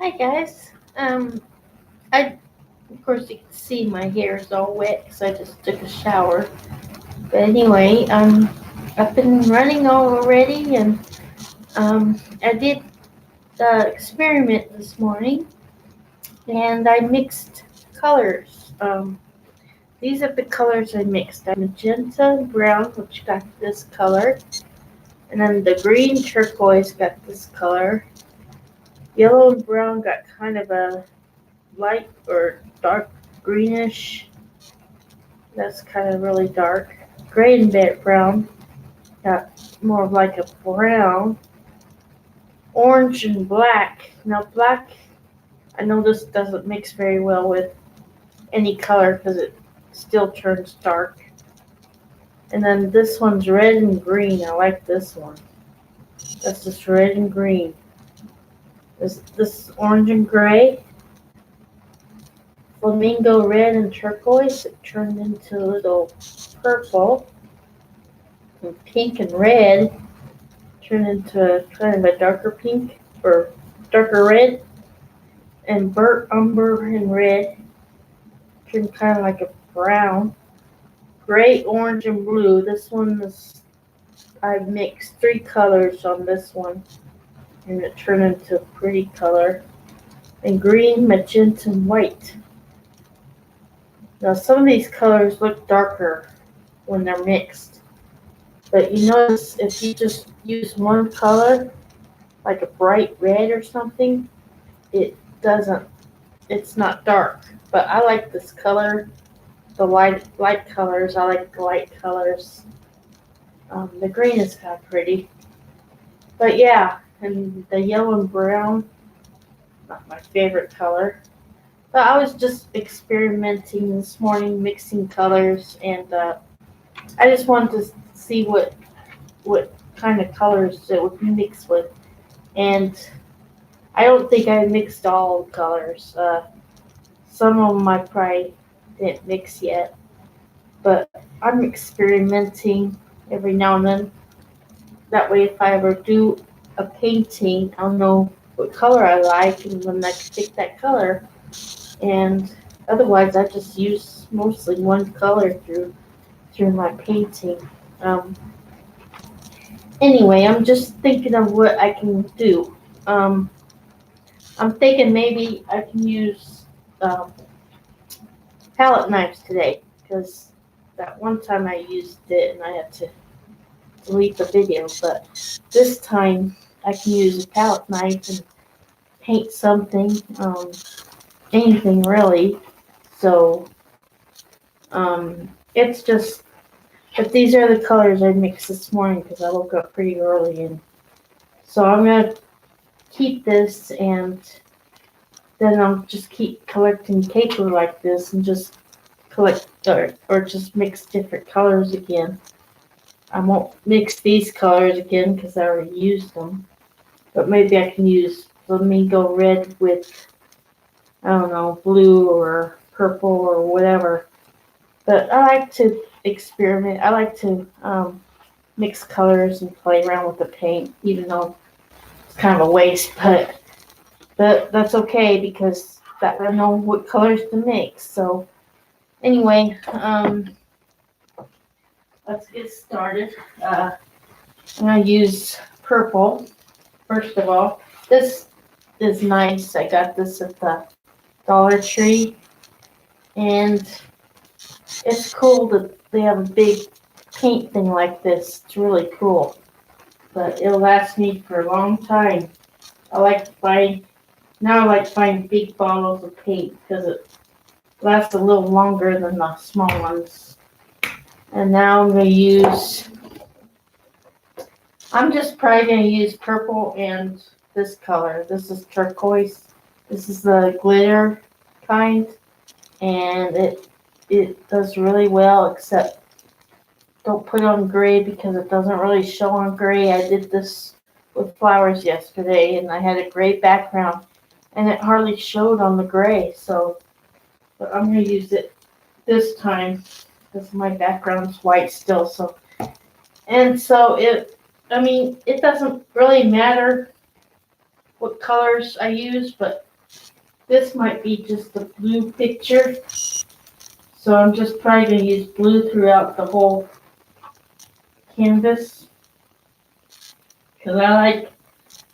Hi guys. I of course you can see my hair is all wet because I just took a shower. But anyway, I've been running already, and I did the experiment this morning, and I mixed colors. These are the colors I mixed. Magenta, brown, which got this color, and then the green turquoise got this color. Yellow and brown got kind of a light or dark greenish. That's kind of really dark. Gray and brown got more of like a brown. Orange and black. Now black, I know this doesn't mix very well with any color because it still turns dark. And then this one's red and green. I like this one. That's just red and green. This is orange and gray. Flamingo red and turquoise. It turned into a little purple. And pink and red turned into kind of a darker pink or darker red. And burnt umber and red turned kind of like a brown. Gray, orange, and blue. This one is, I mixed three colors on this one, and it turned into a pretty color. And green, magenta, and white. Now some of these colors look darker when they're mixed, but you notice if you just use one color, like a bright red or something, it doesn't, it's not dark. But I like this color, the light colors. I like the light colors. The green is kind of pretty, but yeah, and the yellow and brown, not my favorite color. But I was just experimenting this morning, mixing colors, and I just wanted to see what kind of colors it would mix with. And I don't think I mixed all colors. Some of them I probably didn't mix yet, but I'm experimenting every now and then. That way, if I ever do a painting, I'll know what color I like, and then I can pick that color. And otherwise, I just use mostly one color through my painting. Um, anyway, I'm just thinking of what I can do. Um, I'm thinking maybe I can use um, palette knives today because that one time I used it and I had to delete the video. But this time I can use a palette knife and paint something, anything really. So it's just, but these are the colors I mixed this morning because I woke up pretty early, and so I'm gonna keep this, and then I'll just keep collecting paper like this and just collect or just mix different colors again. I won't mix these colors again because I already used them, but maybe I can use flamingo red with, I don't know, blue or purple or whatever. But I like to experiment. I like to mix colors and play around with the paint, even though it's kind of a waste. But that's okay because that I know what colors to mix. So anyway, let's get started. I'm gonna use purple first of all. This is nice. I got this at the Dollar Tree, and it's cool that they have a big paint thing like this. It's really cool, but it'll last me for a long time. I like to find Now I like to find big bottles of paint because it lasts a little longer than the small ones. And now I'm just probably going to use purple and this color. This is turquoise. This is the glitter kind, and it does really well, except don't put on gray because it doesn't really show on gray. I did this with flowers yesterday, and I had a gray background, and it hardly showed on the gray. So, but I'm going to use it this time because my background's white still. So, and so it doesn't really matter what colors I use, but This might be just a blue picture, so I'm just probably going to use blue throughout the whole canvas. Because I like,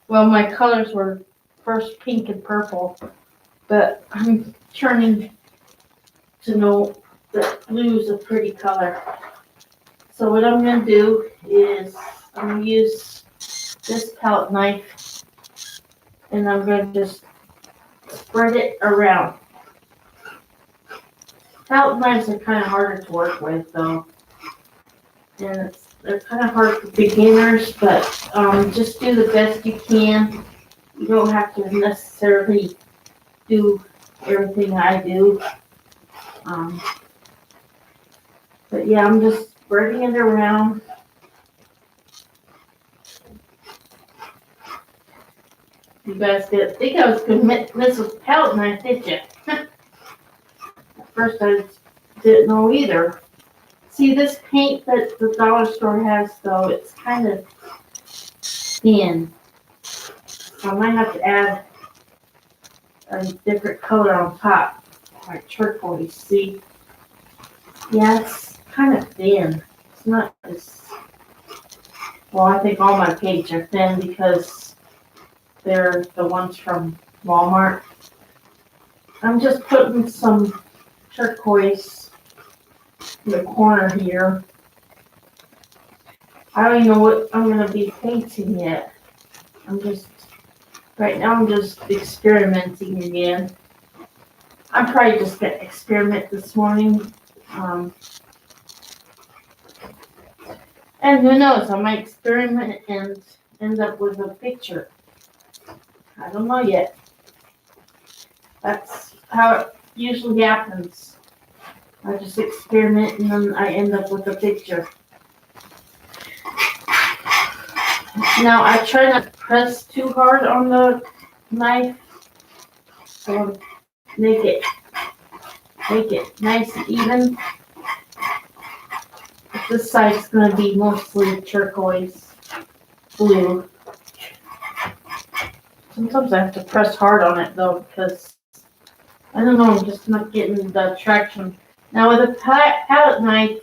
well, my colors were first pink and purple, but I'm turning to know that blue is a pretty color. So what I'm going to do is I'm going to use this palette knife and I'm going to just spread it around. Palette knives are kind of harder to work with though, and they're kind of hard for beginners, but just do the best you can. You don't have to necessarily do everything I do. But yeah, I'm just spreading it around. You guys didn't think I was going to miss with a palette knife, did you? At first I didn't know either. See, this paint that the dollar store has, though, it's kind of thin. So I might have to add a different color on top, like turquoise. See? Yeah, it's kind of thin. It's not as, well, I think all my paints are thin because they're the ones from Walmart. I'm just putting some turquoise in the corner here. I don't even know what I'm going to be painting yet. Right now I'm just experimenting again. I'm probably just going to experiment this morning. And who knows, I might experiment and end up with a picture. I don't know yet. That's how it usually happens. I just experiment and then I end up with a picture. Now I try not to press too hard on the knife, so make it nice and even. This side's going to be mostly turquoise blue. Sometimes I have to press hard on it though because I don't know, I'm just not getting the traction. Now with a palette knife,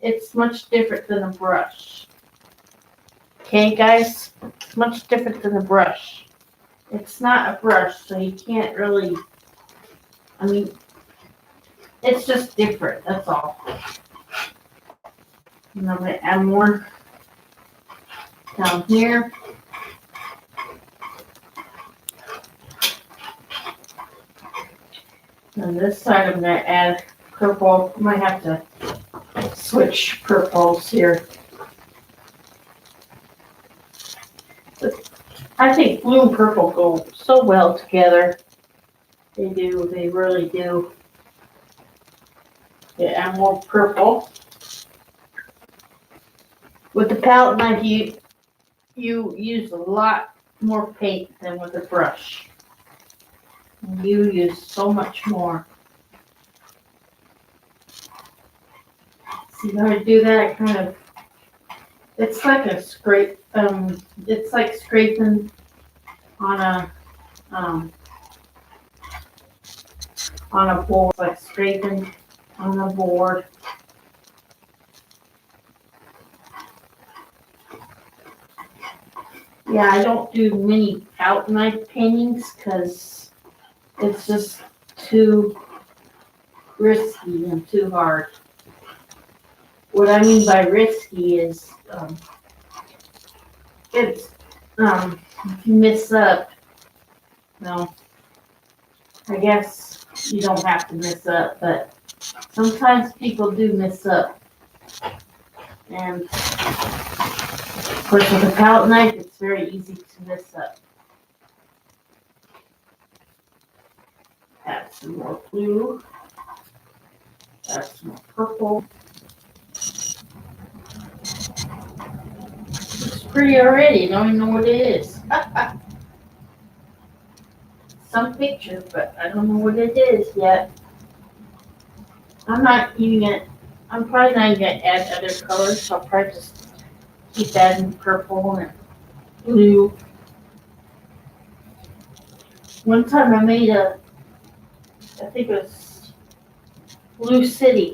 it's much different than a brush. Okay, guys, it's much different than a brush. It's not a brush, so you can't really, I mean, it's just different, that's all. And I'm going to add more down here. And this side I'm going to add purple. I might have to switch purples here. But I think blue and purple go so well together. They do, they really do. Yeah, add more purple. With the palette knife, you use a lot more paint than with a brush. You use so much more. See how I do that? Kind of, it's like a scrape. It's like scraping on a board, like scraping on a board. Yeah, I don't do many palette knife paintings because it's just too risky and too hard. What I mean by risky is if you mess up, no, I guess you don't have to mess up, but sometimes people do mess up. And of course with a palette knife, it's very easy to mess up. Add some more blue. Add some more purple. It's pretty already, don't even know what it is. Some picture, but I don't know what it is yet. I'm probably not even gonna add other colors. I'll probably just keep adding purple and blue. One time I made a I think it was Blue City.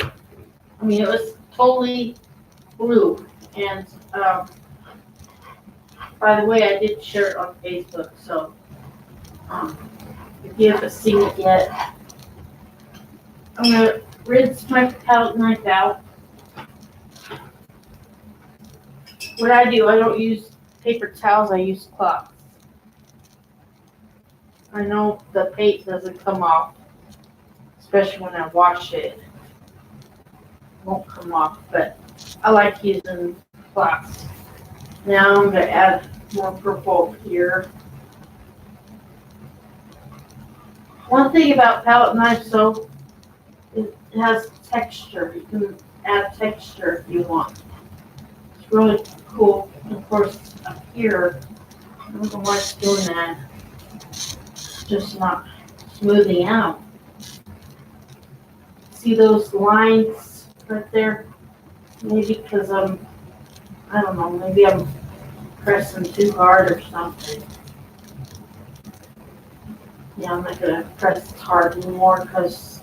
I mean, it was totally blue. And by the way, I did share it on Facebook, so if you haven't seen it yet, I'm gonna rinse my palette knife out. What I do, I don't use paper towels, I use cloths. I know the paint doesn't come off, especially when I wash it. It won't come off, but I like using cloths. Now I'm gonna add more purple here. One thing about palette knives, though, it has texture. You can add texture if you want. It's really cool. And of course, up here, I don't know why it's doing that. It's just not smoothing out. See those lines right there? Maybe because I don't know, maybe I'm pressing too hard or something. Yeah, I'm not gonna press hard anymore because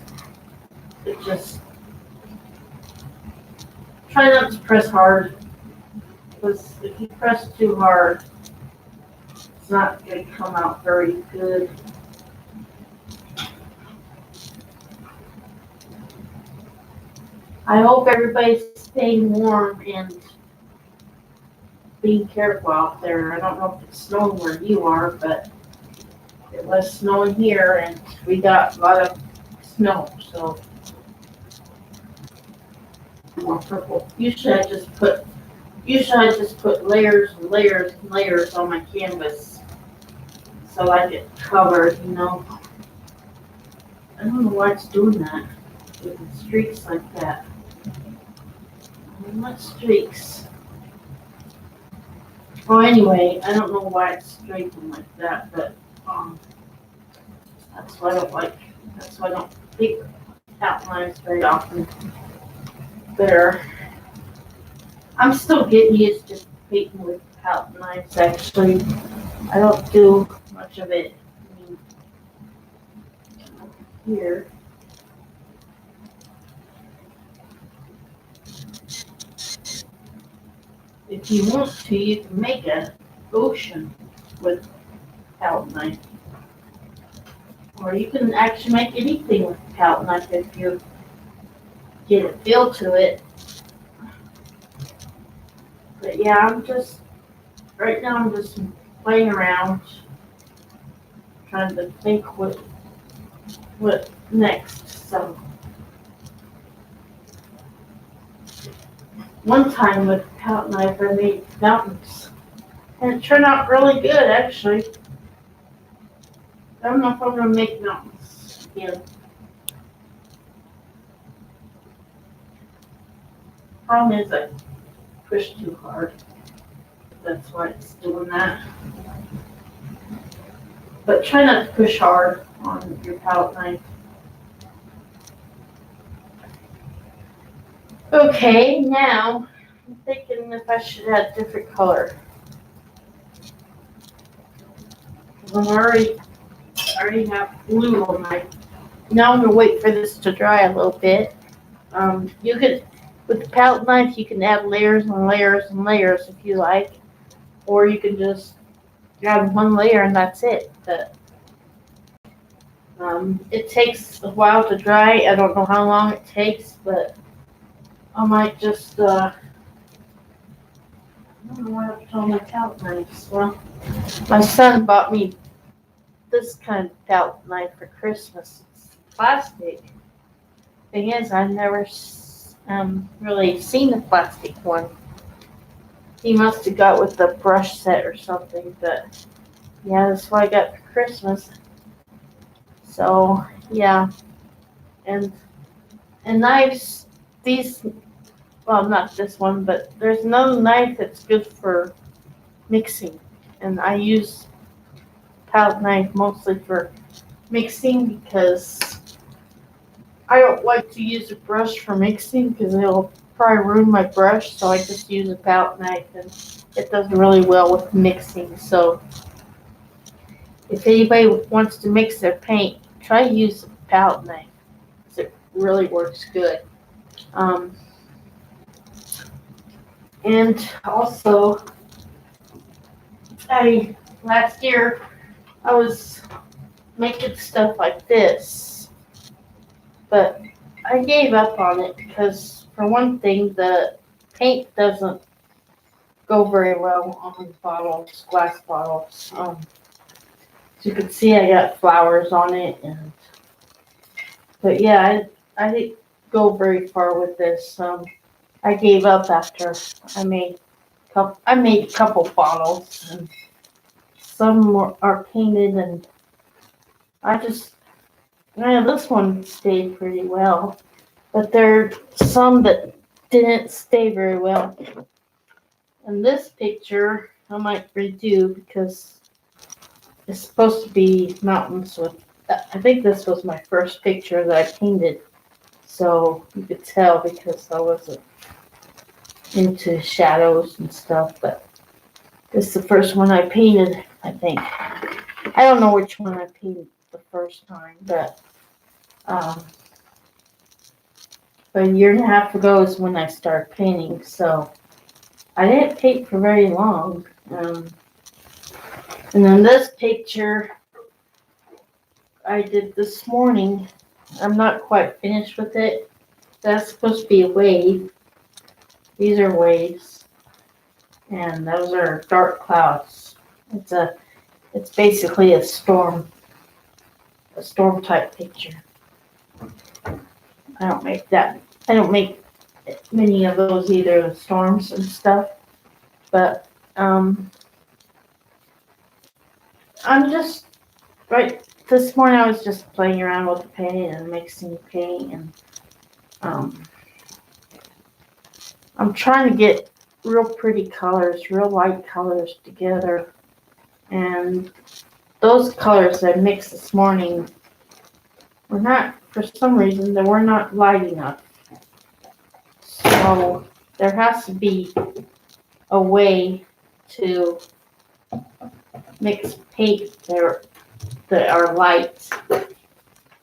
it just, try not to press hard, because if you press too hard, it's not gonna come out very good. I hope everybody's staying warm and being careful out there. I don't know if it's snowing where you are, but it was snowing here and we got a lot of snow, so. More purple. Usually I just put layers and layers and layers on my canvas so I get covered, you know. I don't know why it's doing that with the streaks like that. What streaks? Oh, anyway, I don't know why it's streaking like that, but that's what I don't like. That's why I don't pick outlines very often. There. I'm still getting used to painting with palette knives, actually. I don't do much of it. I mean, here. If you want to, you can make an ocean with palette knife. Or you can actually make anything with palette knife if you get a feel to it. But yeah, right now I'm just playing around, trying to think what next. So one time with palette knife I made mountains. And it turned out really good, actually. I don't know if I'm gonna make mountains again. Problem is I pushed too hard. That's why it's doing that. But try not to push hard on your palette knife. Okay, now I'm thinking if I should add different color. I already have blue on my. Now I'm gonna wait for this to dry a little bit. You could, with the palette knife, you can add layers and layers and layers if you like, or you can just add one layer and that's it. But it takes a while to dry. I don't know how long it takes, but I might just I don't know what I've told my palette knives. Well, my son bought me this kind of palette knife for Christmas. It's plastic. Thing is, I've never really seen the plastic one. He must have got with the brush set or something, but yeah, that's what I got for Christmas. So yeah, and knives, these, well, not this one, but there's another knife that's good for mixing, and I use palette knife mostly for mixing because I don't like to use a brush for mixing because it'll probably ruin my brush, so I just use a palette knife and it does really well with mixing. So if anybody wants to mix their paint, try to use a palette knife. It really works good. Um, and also, last year I was making stuff like this, but I gave up on it because, for one thing, the paint doesn't go very well on bottles, glass bottles. As you can see, I got flowers on it, but yeah, I didn't go very far with this. I gave up after I made a couple bottles, and some are painted, and I just this one stayed pretty well, but there are some that didn't stay very well. And this picture I might redo because it's supposed to be mountains with. I think this was my first picture that I painted, so you could tell because I wasn't into shadows and stuff. But this is the first one I painted, I think. I don't know which one I painted the first time, but a year and a half ago is when I started painting, so I didn't paint for very long. And then this picture I did this morning. I'm not quite finished with it. That's supposed to be a wave. These are waves, and those are dark clouds. It's basically a storm type picture. I don't make many of those either, the storms and stuff. But I'm just right this morning I was just playing around with the paint and mixing paint, and I'm trying to get real pretty colors, real light colors together. And those colors I mixed this morning were not, for some reason, they were not light enough. So there has to be a way to mix paint that are light. Of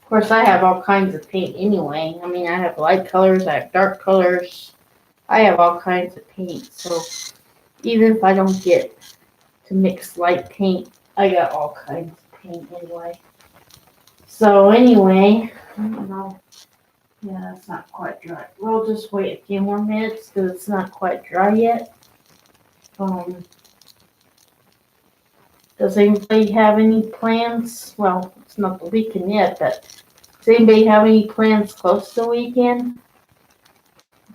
course, I have all kinds of paint anyway. I mean, I have light colors, I have dark colors, I have all kinds of paint. So even if I don't get to mix light paint, I got all kinds of paint anyway. So anyway, I don't know. Yeah, it's not quite dry. We'll just wait a few more minutes because it's not quite dry yet. Does anybody have any plans? Well, it's not the weekend yet, but does anybody have any plans close to the weekend?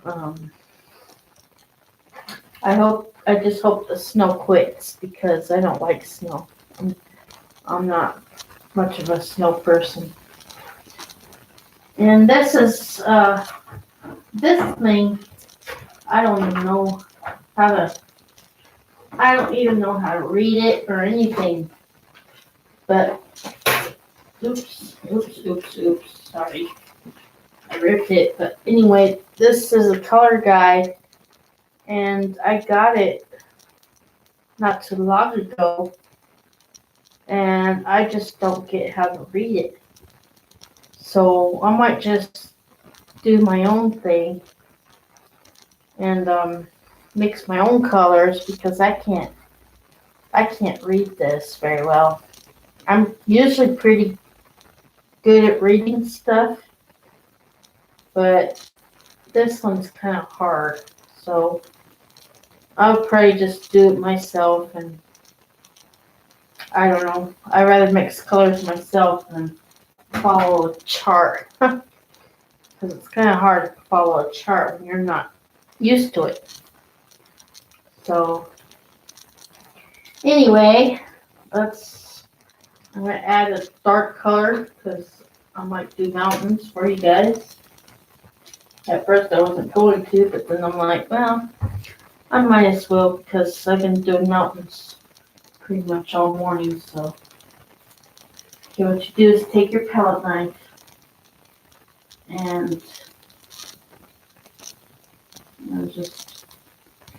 I just hope the snow quits because I don't like snow. I'm not much of a snow person. And this is, this thing, I don't even know how to read it or anything. But, oops, sorry. I ripped it. But anyway, this is a color guide, and I got it not too long ago, and I just don't get how to read it. So I might just do my own thing and mix my own colors because I can't read this very well. I'm usually pretty good at reading stuff, but this one's kind of hard. So I'll probably just do it myself, and I don't know. I'd rather mix colors myself than follow a chart. Because it's kind of hard to follow a chart when you're not used to it. So anyway, I'm going to add a dark color because I might do mountains for you guys. At first I wasn't going to, but then I'm like, well, I might as well because I've been doing mountains pretty much all morning. So okay, what you do is take your palette knife and just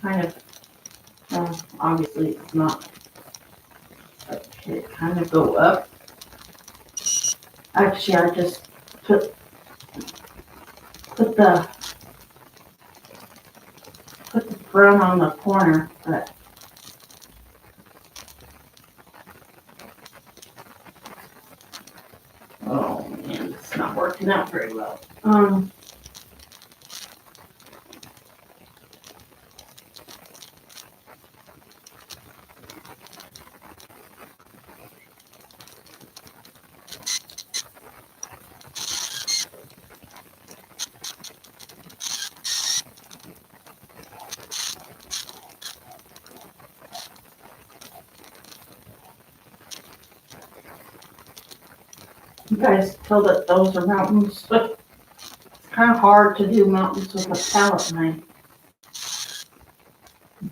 kind of, obviously it's not, okay, kind of go up. Actually, I just put put the brown on the corner, but oh man, it's not working out very well. You guys tell that those are mountains, but it's kind of hard to do mountains with a palette knife.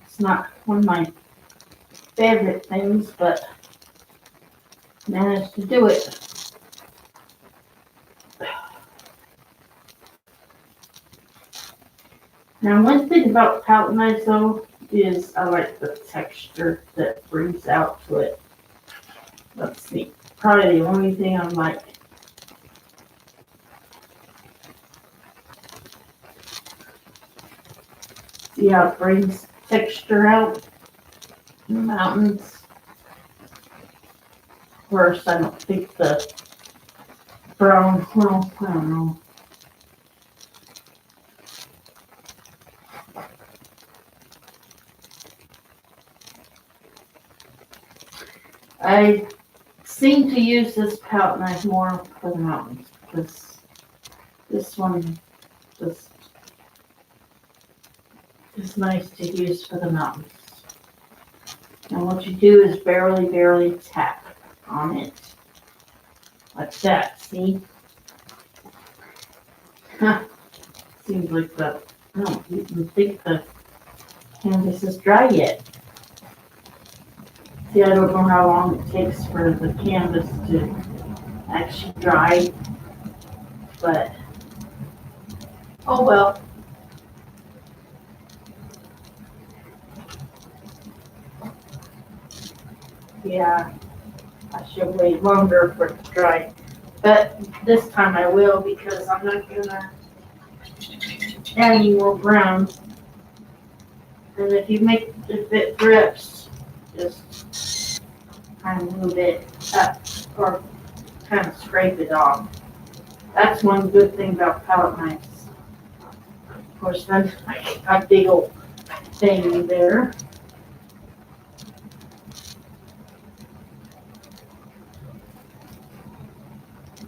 It's not one of my favorite things, but managed to do it. Now, one thing about palette knives though is I like the texture that brings out to it. Let's see, probably the only thing I'm like. See how it brings texture out in the mountains. First, I don't think the brown, well, I don't know. I seem to use this palette knife more for the mountains because this one just is nice to use for the mountains. And what you do is barely tap on it. Like that, see? Huh. Seems like I don't even think the canvas is dry yet. See, I don't know how long it takes for the canvas to actually dry, but oh well. Yeah, I should wait longer for it to dry. But this time I will because I'm not gonna add any more brown. And if it drips, just kind of move it up or kind of scrape it off. That's one good thing about palette knives. Of course, then I got a big old thing there.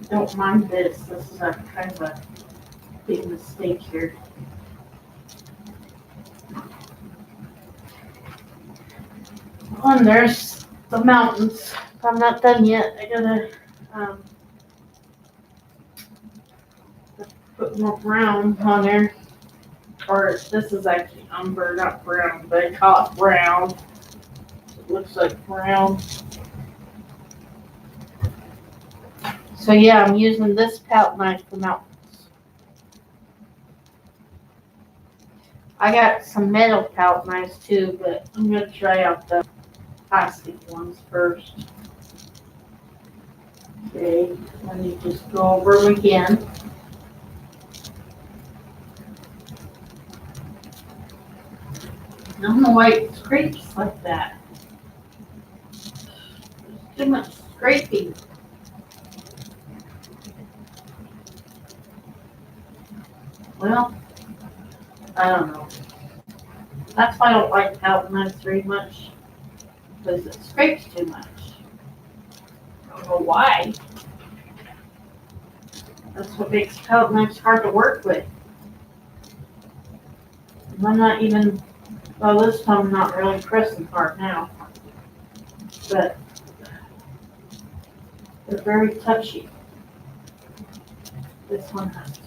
Don't mind this. This is a kind of a big mistake here. Oh, and there's the mountains. I'm not done yet. I gotta put more brown on there. Or this is actually umber, not brown, but I call it brown. It looks like brown. So yeah, I'm using this palette knife for mountains. I got some metal palette knives too, but I'm gonna try out the plastic ones first. Okay, let me just go over them again. I don't know why it scrapes like that. There's too much scraping. Well, I don't know. That's why I don't like palette knives very much, because it scrapes too much. I don't know why. That's what makes palette knives hard to work with. And I'm not even, well, this time I'm not really pressing hard now, but they're very touchy. This one has to.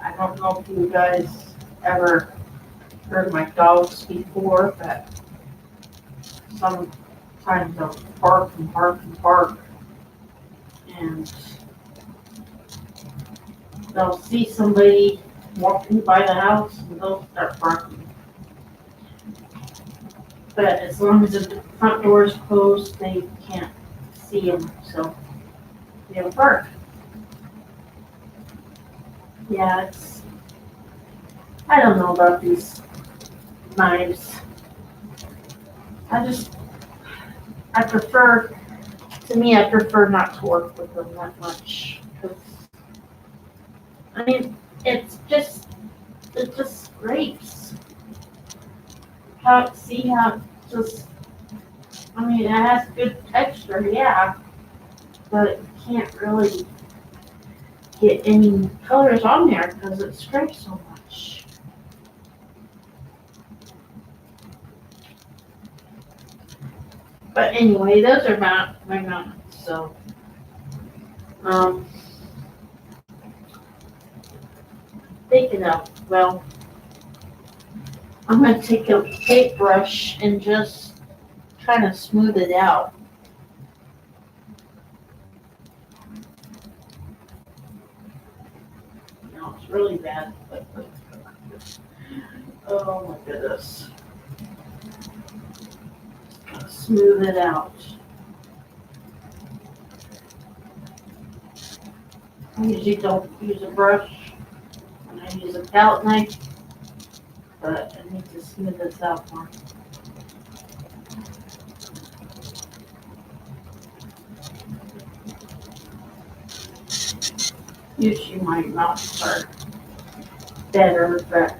I don't know if you guys ever heard my dogs before, but sometimes they'll bark and bark and bark. And they'll see somebody walking by the house and they'll start barking. But as long as the front door is closed, they can't see them, so they don't bark. Yeah, I don't know about these knives. I prefer, to me, I prefer not to work with them that much. 'Cause, I mean, it just scrapes. See how it just, I mean, it has good texture, yeah, but you can't really get any colors on there because it scrapes so much. But anyway, those are my mountains, so, um, thinking of, well, I'm gonna take a paintbrush and just kind of smooth it out. No, it's really bad. Oh my goodness. Smooth it out. I usually don't use a brush when I use a palette knife, but I need to smooth this out more. Usually my mountains are better, but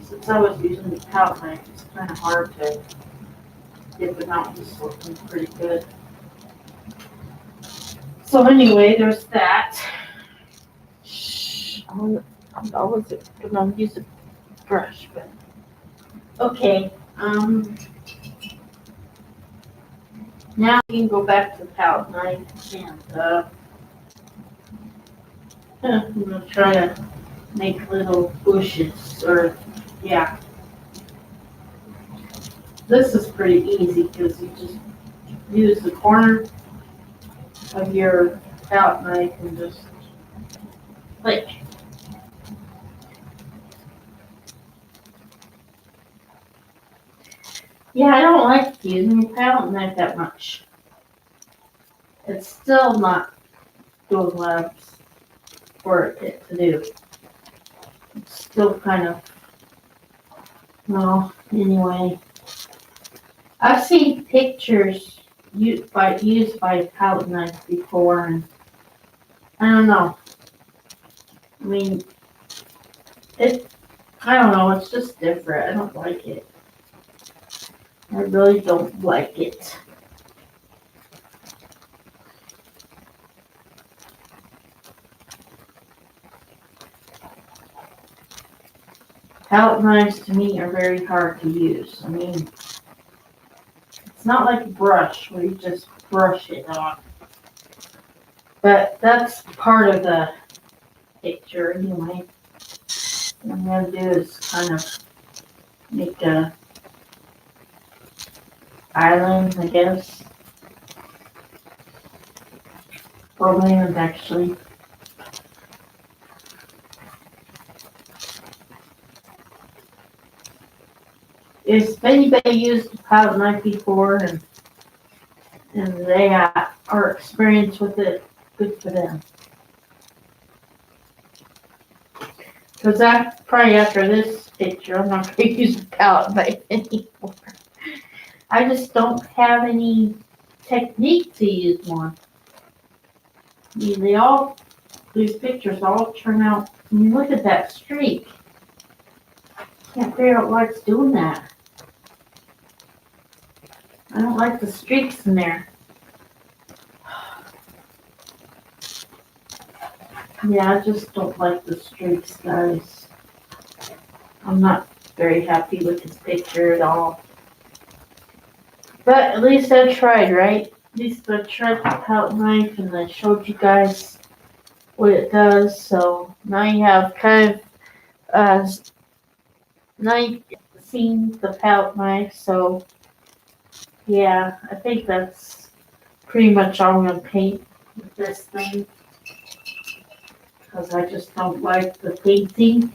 since I was using the palette knife, it's kind of hard to get the mountains looking pretty good. So anyway, there's that. I'm always gonna use a brush, but okay. Now we can go back to the palette knife and I'm gonna try to make little bushes or yeah. This is pretty easy because you just use the corner of your palette knife and just like. Yeah, I don't like using the palette knife that much. It's still not doing what I was for it to do. It's still kind of, well, anyway. I've seen pictures used by palette knife before, and I don't know. I mean, I don't know, it's just different. I don't like it. I really don't like it. Palette knives to me are very hard to use. I mean, it's not like a brush where you just brush it on. But that's part of the picture anyway. What I'm going to do is kind of make a island, I guess. Or land, actually. If anybody used a palette knife before and they are experienced with it, good for them. Because probably after this picture, I'm not going to use the palette knife anymore. I just don't have any technique to use one. I mean, these pictures all turn out, I mean, look at that streak. Can't figure out why it's doing that. I don't like the streaks in there. Yeah, I just don't like the streaks, guys. I'm not very happy with this picture at all. But at least I tried, right? At least I tried the palette knife and I showed you guys what it does. So now you have kind of, now you've seen the palette knife. So yeah, I think that's pretty much all I'm going to paint with this thing. because I just don't like the painting.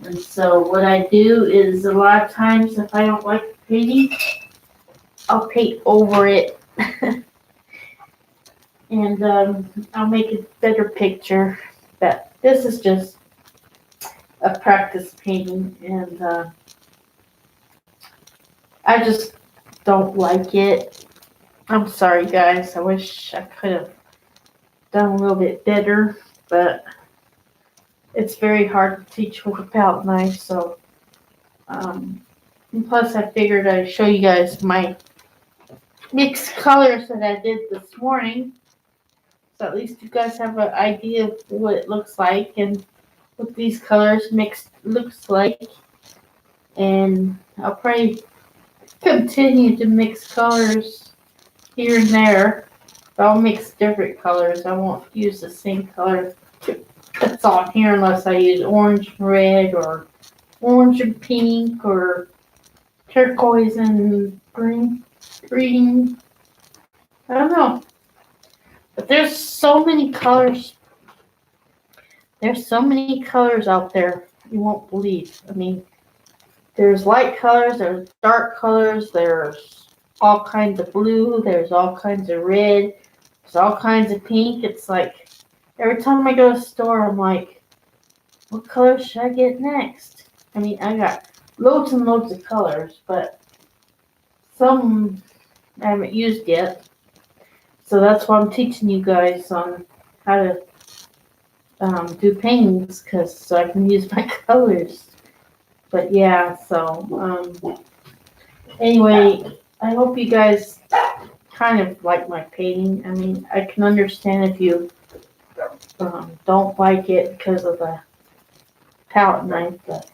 And so what I do is a lot of times if I don't like the painting, I'll paint over it and I'll make a better picture. But this is just a practice painting and I just don't like it. I'm sorry guys, I wish I could have done a little bit better, but it's very hard to teach with a palette knife, so and plus I figured I'd show you guys my mixed colors that I did this morning, so at least you guys have an idea of what it looks like and what these colors mixed looks like. And I'll probably continue to mix colors here and there, but I'll mix different colors. I won't use the same color that's on here unless I use orange and red or orange and pink or turquoise and green. I don't know. But there's so many colors. There's so many colors out there. You won't believe. I mean, there's light colors, there's dark colors, there's all kinds of blue, there's all kinds of red, there's all kinds of pink. It's like every time I go to the store, I'm like, what color should I get next? I mean, I got loads and loads of colors, but some I haven't used yet. So that's why I'm teaching you guys on how to do paintings, because so I can use my colors. But yeah, so anyway, I hope you guys kind of like my painting. I mean, I can understand if you don't like it because of the palette knife, but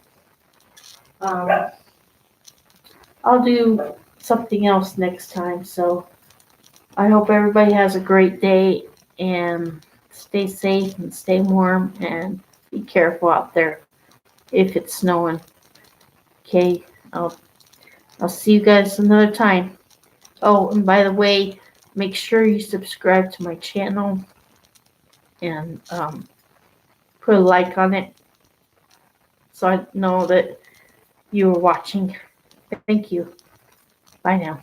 I'll do something else next time. So I hope everybody has a great day and stay safe and stay warm and be careful out there if it's snowing. Okay, I'll see you guys another time. Oh, and by the way, make sure you subscribe to my channel and put a like on it so I know that you were watching. Thank you. Bye now.